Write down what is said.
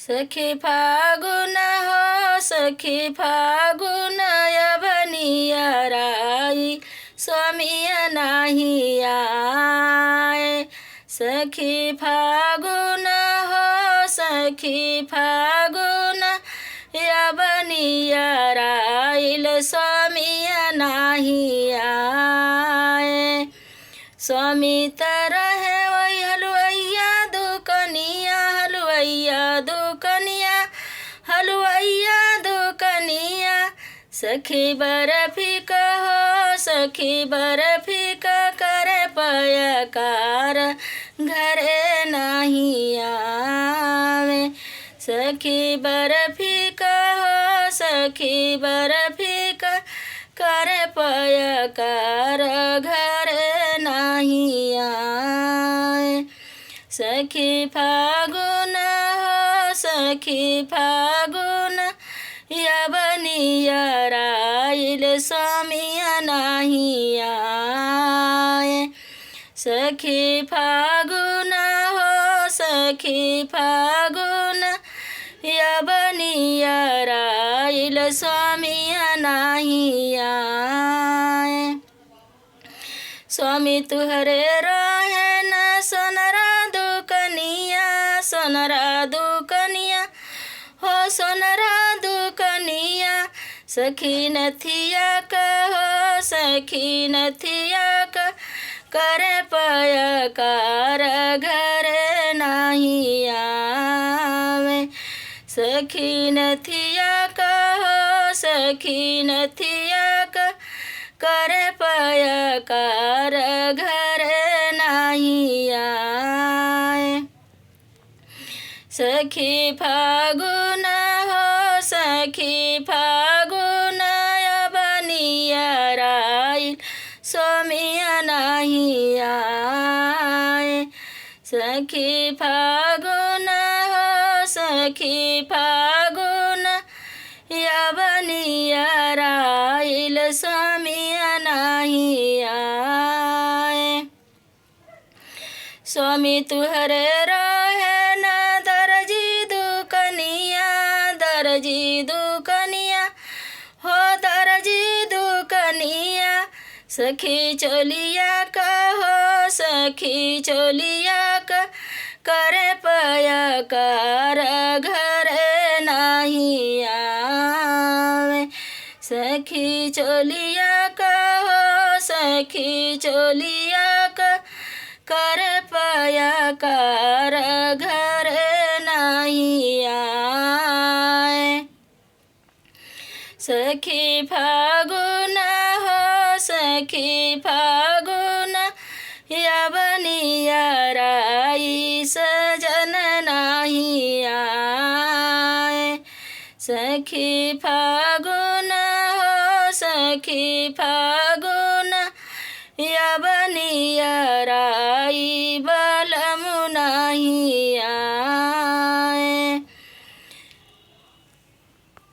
सखी फागुन हो सखी फागुन यवनियराई स्वामिय नाही आए। सखी फागुन हो सखी फागुन यवनियराइल स्वामिय नाही आए। स्वामी तरह वही हलुवैया दुकनिया हलुवैया दुकनिया हलुवैया दुकनिया। सखी बर्फी कहो सखी बर्फी का करे पयकार घरे नहीं आवे। सखी बर्फी कहो सखी बर्फी का करे पयकार घरे नहीं आए। सखी फागुन हो सखी फागुन यवनियराइल स्वामिय नहीं आए। सखी फागुन हो सखी फागुन यवनियराइल स्वामिय नहीं आए। स्वामी तुहरे रहे न सोनरा दुकनिया सोनरा दुकनिया हो सोनरा दुकनिया। सखी नथिया कहो सखी नथिया का करे पयकार घरे नहीं आवे। सखी नथिया कहो सखी नथिया का करे पयकार घरे नहीं आए। सखी फागुन हो सखी फागुन यवनियराइल स्वामिय नहीं आए। सखी फागुन हो सखी फागुन यवनियराइल स्वामिय नहीं आए। स्वामी तुहरे रहे न दर्जी दुकनिया दर्जी दुकनिया हो दर्जी दुकनिया। सखी चोलिया कहो सखी चोलिया का करे पयकार घरे नहीं आवे। सखी चोलिया कहो सखी चोलिया का करे पयकार घरे नहीं आए। सखी फागुन हो सखी फागुन यवनियराई सजन नहीं आए। सखी फागुन हो सखी फागुन यवनियराई